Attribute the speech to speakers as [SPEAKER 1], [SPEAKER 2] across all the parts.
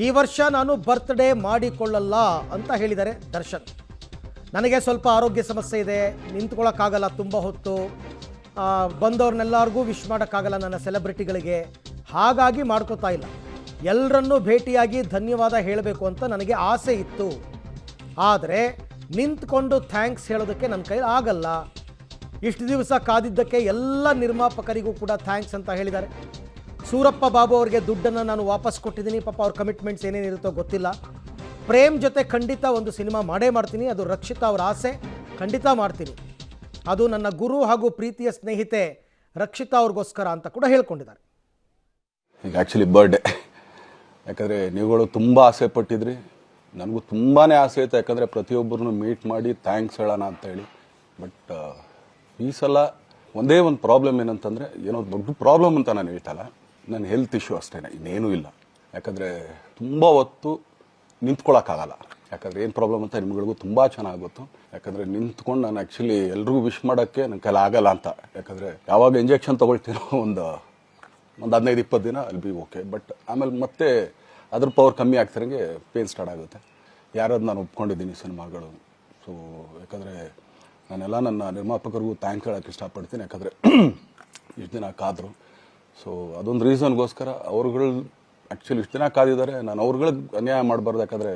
[SPEAKER 1] ಈ ವರ್ಷ ನಾನು ಬರ್ತ್ಡೇ ಮಾಡಿಕೊಳ್ಳಲ್ಲ ಅಂತ ಹೇಳಿದ್ದಾರೆ ದರ್ಶನ್. ನನಗೆ ಸ್ವಲ್ಪ ಆರೋಗ್ಯ ಸಮಸ್ಯೆ ಇದೆ, ನಿಂತ್ಕೊಳ್ಳೋಕ್ಕಾಗಲ್ಲ ತುಂಬ ಹೊತ್ತು, ಬಂದವ್ರನ್ನೆಲ್ಲರಿಗೂ ವಿಶ್ ಮಾಡೋಕ್ಕಾಗಲ್ಲ ನನ್ನ ಸೆಲೆಬ್ರಿಟಿಗಳಿಗೆ, ಹಾಗಾಗಿ ಮಾಡ್ಕೋತಾ ಇಲ್ಲ. ಎಲ್ಲರನ್ನೂ ಭೇಟಿಯಾಗಿ ಧನ್ಯವಾದ ಹೇಳಬೇಕು ಅಂತ ನನಗೆ ಆಸೆ ಇತ್ತು, ಆದರೆ ನಿಂತ್ಕೊಂಡು ಥ್ಯಾಂಕ್ಸ್ ಹೇಳೋದಕ್ಕೆ ನನ್ನ ಕೈಲಿ ಆಗಲ್ಲ. ಇಷ್ಟು ದಿವಸ ಕಾದಿದ್ದಕ್ಕೆ ಎಲ್ಲ ನಿರ್ಮಾಪಕರಿಗೂ ಕೂಡ ಥ್ಯಾಂಕ್ಸ್ ಅಂತ ಹೇಳಿದ್ದಾರೆ. ಸೂರಪ್ಪ ಬಾಬು ಅವರಿಗೆ ದುಡ್ಡನ್ನು ನಾನು ವಾಪಸ್ ಕೊಟ್ಟಿದ್ದೀನಿ, ಪಾಪ ಅವ್ರ ಕಮಿಟ್ಮೆಂಟ್ಸ್ ಏನೇನಿರುತ್ತೋ ಗೊತ್ತಿಲ್ಲ. ಪ್ರೇಮ್ ಜೊತೆ ಖಂಡಿತ ಒಂದು ಸಿನಿಮಾ ಮಾಡೇ ಮಾಡ್ತೀನಿ, ಅದು ರಕ್ಷಿತಾ ಅವರ ಆಸೆ, ಖಂಡಿತ ಮಾಡ್ತೀನಿ. ಅದು ನನ್ನ ಗುರು ಹಾಗೂ ಪ್ರೀತಿಯ ಸ್ನೇಹಿತೆ ರಕ್ಷಿತಾ ಅವ್ರಿಗೋಸ್ಕರ ಅಂತ ಕೂಡ ಹೇಳ್ಕೊಂಡಿದ್ದಾರೆ.
[SPEAKER 2] ಈಗ ಆ್ಯಕ್ಚುಲಿ ಬರ್ಡೇ, ಯಾಕಂದರೆ ನೀವುಗಳು ತುಂಬ ಆಸೆ ಪಟ್ಟಿದ್ರಿ, ನನಗೂ ತುಂಬಾ ಆಸೆ ಇತ್ತು, ಯಾಕಂದರೆ ಪ್ರತಿಯೊಬ್ಬರನ್ನು ಮೀಟ್ ಮಾಡಿ ಥ್ಯಾಂಕ್ಸ್ ಹೇಳೋಣ ಅಂತೇಳಿ. ಬಟ್ ಈ ಸಲ ಒಂದೇ ಒಂದು ಪ್ರಾಬ್ಲಮ್ ಏನಂತಂದರೆ, ಏನೋ ದೊಡ್ಡ ಪ್ರಾಬ್ಲಮ್ ಅಂತ ನಾನು ಹೇಳ್ತಲ್ಲ, ನನ್ನ ಹೆಲ್ತ್ ಇಶ್ಯೂ ಅಷ್ಟೇ, ಇನ್ನೇನೂ ಇಲ್ಲ. ಯಾಕಂದರೆ ತುಂಬ ಹೊತ್ತು ನಿಂತ್ಕೊಳ್ಳೋಕ್ಕಾಗಲ್ಲ. ಯಾಕಂದರೆ ಏನು ಪ್ರಾಬ್ಲಮ್ ಅಂತ ನಿಮ್ಗಳಿಗೂ ತುಂಬ ಚೆನ್ನಾಗಿ ಗೊತ್ತು. ಯಾಕಂದರೆ ನಿಂತ್ಕೊಂಡು ನಾನು ಆ್ಯಕ್ಚುಲಿ ಎಲ್ರಿಗೂ ವಿಶ್ ಮಾಡೋಕ್ಕೆ ನನ್ನ ಕೈಲಿ ಆಗಲ್ಲ ಅಂತ. ಯಾಕಂದರೆ ಯಾವಾಗ ಇಂಜೆಕ್ಷನ್ ತೊಗೊಳ್ತೀನೋ ಒಂದು 15-20 ದಿನ ಅಲ್ಲಿ ಬಿ ಓಕೆ, ಬಟ್ ಆಮೇಲೆ ಮತ್ತೆ ಅದ್ರ ಪವರ್ ಕಮ್ಮಿ ಆಗ್ತಿರಂಗೆ ಪೇನ್ ಸ್ಟಾರ್ಟ್ ಆಗುತ್ತೆ. ಯಾರಾದ್ರು ನಾನು ಒಪ್ಕೊಂಡಿದ್ದೀನಿ ಸಿನಿಮಾಗಳು. ಸೊ ಯಾಕಂದರೆ ನಾನೆಲ್ಲ ನನ್ನ ನಿರ್ಮಾಪಕರಿಗೂ ಥ್ಯಾಂಕ್ಸ್ ಹೇಳೋಕ್ಕೆ ಇಷ್ಟಪಡ್ತೀನಿ. ಯಾಕಂದರೆ ಇಷ್ಟು ದಿನ ಕಾದರು. ಸೊ ಅದೊಂದು ರೀಸನ್ಗೋಸ್ಕರ ಅವ್ರುಗಳು ಆ್ಯಕ್ಚುಲಿ ಇಷ್ಟು ದಿನ ಕಾದಿದ್ದಾರೆ, ನಾನು ಅವ್ರುಗಳಿಗೆ ಅನ್ಯಾಯ ಮಾಡಬಾರ್ದು. ಯಾಕಂದರೆ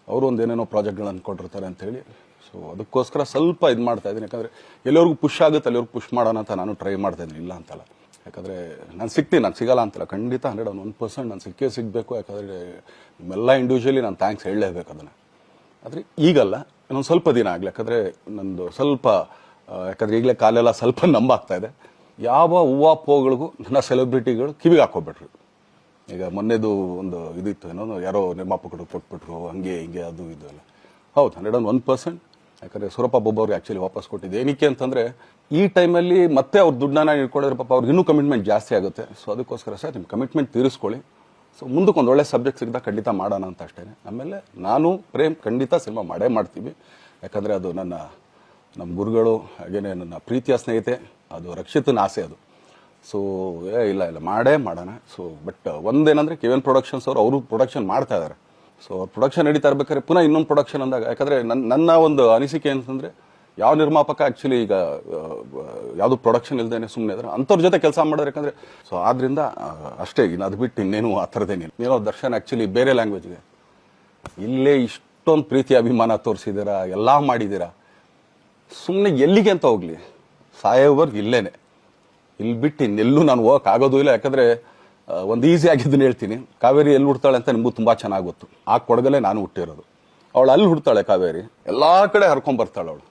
[SPEAKER 2] ಅವರು ಒಂದು ಏನೇನೋ ಪ್ರಾಜೆಕ್ಟ್ಗಳು ಅಂದ್ಕೊಂಡಿರ್ತಾರೆ ಅಂಥೇಳಿ. ಸೊ ಅದಕ್ಕೋಸ್ಕರ ಸ್ವಲ್ಪ ಇದು ಮಾಡ್ತಾಯಿದ್ದೀನಿ. ಯಾಕಂದರೆ ಎಲ್ಲರಿಗೂ ಪುಷ್ ಆಗುತ್ತೆ ಅಲ್ಲಿವ್ರಿಗೆ ಪುಷ್ ಮಾಡೋಣ ಅಂತ ನಾನು ಟ್ರೈ ಮಾಡ್ತಾಯಿದ್ದೀನಿ, ಇಲ್ಲ ಅಂತಲ್ಲ. ಯಾಕಂದರೆ ನಾನು ಸಿಗ್ತೀನಿ, ನಾನು ಸಿಗಲ್ಲ ಅಂತಲ್ಲ, ಖಂಡಿತ 101% ನಾನು ಸಿಕ್ಕೇ ಸಿಗಬೇಕು. ಯಾಕಂದರೆ ನಿಮ್ಮೆಲ್ಲ ಇಂಡಿವಿಜುವಲಿ ನಾನು ಥ್ಯಾಂಕ್ಸ್ ಹೇಳಲೇಬೇಕು ಅದನ್ನು. ಆದರೆ ಈಗಲ್ಲ, ಇನ್ನೊಂದು ಸ್ವಲ್ಪ ದಿನ ಆಗಲಿ. ಯಾಕಂದರೆ ನಂದು ಸ್ವಲ್ಪ ಯಾಕಂದರೆ ಈಗಲೇ ಕಾಲೆಲ್ಲ ಸ್ವಲ್ಪ ನಂಬಾಗ್ತಾ ಇದೆ. ಯಾವ ಹೂವು ಪೋಗಳಿಗೂ ನನ್ನ ಸೆಲೆಬ್ರಿಟಿಗಳು ಕಿವಿಗೆ ಹಾಕೋಬಿಟ್ರು. ಈಗ ಮೊನ್ನೆದು ಒಂದು ಇದಿತ್ತು, ಏನೋ ಯಾರೋ ನಿರ್ಮಾಪಕರು ಕೊಟ್ಬಿಟ್ರು, ಹಂಗೆ ಹಿಂಗೆ ಅದು ಇದು ಎಲ್ಲ. ಹೌದು, 101%. ಯಾಕಂದರೆ ಸೂರಪ್ಪ ಬಾಬು ಅವ್ರಿಗೆ ಆ್ಯಕ್ಚುಲಿ ವಾಪಸ್ ಕೊಟ್ಟಿದ್ದೆ. ಏನಕ್ಕೆ ಅಂತಂದರೆ ಈ ಟೈಮಲ್ಲಿ ಮತ್ತೆ ಅವ್ರ ದುಡ್ಡನ್ನ ಇಟ್ಕೊಂಡಿದ್ರೆ ಪಾಪ ಅವ್ರಿಗೆ ಇನ್ನೂ ಕಮಿಟ್ಮೆಂಟ್ ಜಾಸ್ತಿ ಆಗುತ್ತೆ. ಸೊ ಅದಕ್ಕೋಸ್ಕರ ಸರ್ ನಿಮ್ಮ ಕಮಿಟ್ಮೆಂಟ್ ತೀರಿಸ್ಕೊಳ್ಳಿ. ಸೊ ಮುಂದಕ್ಕೆ ಒಂದು ಒಳ್ಳೆ ಸಬ್ಜೆಕ್ಟ್ ಸಿಗ್ದಾಗ ಖಂಡಿತ ಮಾಡೋಣ ಅಂತ ಅಷ್ಟೇ. ಆಮೇಲೆ ನಾನು ಪ್ರೇಮ್ ಖಂಡಿತ ಸಿನಿಮಾ ಮಾಡೇ ಮಾಡ್ತೀವಿ. ಯಾಕಂದರೆ ಅದು ನಮ್ಮ ಗುರುಗಳು, ಹಾಗೇನೆ ನನ್ನ ಪ್ರೀತಿಯ ಸ್ನೇಹಿತೆ, ಅದು ರಕ್ಷಿತನ ಆಸೆ ಅದು. ಸೊ ಇಲ್ಲ ಮಾಡೇ ಮಾಡೋಣ. ಸೊ ಬಟ್ ಒಂದೇನಂದರೆ KVN ಪ್ರೊಡಕ್ಷನ್ಸ್ ಅವರು ಪ್ರೊಡಕ್ಷನ್ ಮಾಡ್ತಾ ಇದ್ದಾರೆ. ಸೊ ಅವ್ರು ಪ್ರೊಡಕ್ಷನ್ ನಡೀತಾ ಇರ್ಬೇಕಾದ್ರೆ ಪುನಃ ಇನ್ನೊಂದು ಪ್ರೊಡಕ್ಷನ್ ಅಂದಾಗ, ಯಾಕಂದರೆ ನನ್ನ ಒಂದು ಅನಿಸಿಕೆ ಅಂತಂದರೆ, ಯಾವ ನಿರ್ಮಾಪಕ ಆ್ಯಕ್ಚುಲಿ ಈಗ ಯಾವುದು ಪ್ರೊಡಕ್ಷನ್ ಇಲ್ದೇನೆ ಸುಮ್ಮನೆ ಇದ್ರೆ ಅಂಥವ್ರ ಜೊತೆ ಕೆಲಸ ಮಾಡಿದ್ರೆ. ಯಾಕಂದರೆ ಸೊ ಆದ್ದರಿಂದ ಅಷ್ಟೇ, ಇನ್ನು ಅದು ಬಿಟ್ಟು ಇನ್ನೇನು ಆ ಥರದ್ದೇನಿಲ್ಲ. ಏನೋ ದರ್ಶನ್ ಆ್ಯಕ್ಚುಲಿ ಬೇರೆ ಲ್ಯಾಂಗ್ವೇಜ್ಗೆ ಇಲ್ಲೇ ಇಷ್ಟೊಂದು ಪ್ರೀತಿ ಅಭಿಮಾನ ತೋರಿಸಿದ್ದೀರಾ, ಎಲ್ಲ ಮಾಡಿದ್ದೀರಾ, ಸುಮ್ಮನೆ ಎಲ್ಲಿಗೆ ಅಂತ ಹೋಗಲಿ, ಸಾಯೋವರ್ಗೆ ಇಲ್ಲೇನೆ, ಇಲ್ಲಿ ಬಿಟ್ಟು ಇನ್ನೆಲ್ಲೂ ನಾನು ಹೋಗಕ್ಕೆ ಆಗೋದು ಇಲ್ಲ. ಯಾಕಂದರೆ ಒಂದು ಈಸಿ ಆಗಿದ್ದನ್ನು ಹೇಳ್ತೀನಿ, ಕಾವೇರಿ ಎಲ್ಲಿ ಹುಡ್ತಾಳೆ ಅಂತ ನಿಮಗೂ ತುಂಬ ಚೆನ್ನಾಗಿ ಗೊತ್ತು. ಆ ಕೊಡಗಲ್ಲೇ ನಾನು ಹುಟ್ಟಿರೋದು. ಅವಳು ಅಲ್ಲಿ ಹುಡ್ತಾಳೆ ಕಾವೇರಿ, ಎಲ್ಲ ಕಡೆ ಹರ್ಕೊಂಬರ್ತಾಳೆ ಅವಳು.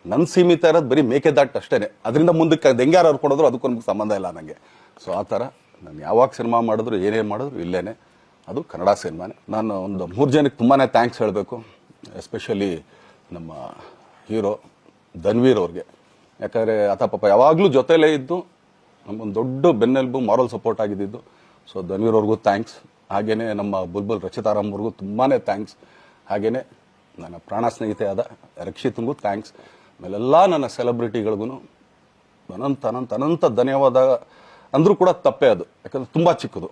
[SPEAKER 2] ನನ್ನ ಸೀಮಿತ ಇರೋದು ಬರೀ ಮೇಕೆದಾಟ್ ಅಷ್ಟೇ, ಅದರಿಂದ ಮುಂದಕ್ಕೆ ಅದು ಹೆಂಗ್ಯಾರು ಹರ್ಕೊಡೋದ್ರು ಅದಕ್ಕೂ ನಮ್ಗೆ ಸಂಬಂಧ ಇಲ್ಲ ನನಗೆ. ಸೊ ಆ ಥರ ನಾನು ಯಾವಾಗ ಸಿನಿಮಾ ಮಾಡಿದ್ರು ಏನೇನು ಮಾಡಿದ್ರು ಇಲ್ಲೇನೆ, ಅದು ಕನ್ನಡ ಸಿನಿಮಾನೇ. ನಾನು ಒಂದು 3 ಜನಕ್ಕೆ ತುಂಬಾ ಥ್ಯಾಂಕ್ಸ್ ಹೇಳಬೇಕು. ಎಸ್ಪೆಷಲಿ ನಮ್ಮ ಹೀರೋ ಧನ್ವೀರ್ ಅವ್ರಿಗೆ. ಯಾಕಂದರೆ ಆತ ಪಾಪ ಯಾವಾಗಲೂ ಜೊತೆಲೇ ಇದ್ದು ನಮಗೊಂದು ದೊಡ್ಡ ಬೆನ್ನೆಲುಬು, ಮಾರಲ್ ಸಪೋರ್ಟ್ ಆಗಿದ್ದು. ಸೊ ಧನ್ವೀರ್ ಅವ್ರಿಗೂ ಥ್ಯಾಂಕ್ಸ್. ಹಾಗೆಯೇ ನಮ್ಮ ಬುಲ್ಬುಲ್ ರಚಿತಾರಾಮ್ ಅವ್ರಿಗೂ ತುಂಬಾ ಥ್ಯಾಂಕ್ಸ್. ಹಾಗೆಯೇ ನನ್ನ ಪ್ರಾಣ ಸ್ನೇಹಿತೆ ಆದ ರಕ್ಷಿತನಿಗೂ ಥ್ಯಾಂಕ್ಸ್. ಆಮೇಲೆಲ್ಲ ನನ್ನ ಸೆಲೆಬ್ರಿಟಿಗಳಿಗೂ ಅನಂತ ಧನ್ಯವಾದ ಅಂದರೂ ಕೂಡ ತಪ್ಪೇ ಅದು. ಯಾಕಂದರೆ ತುಂಬ ಚಿಕ್ಕದು.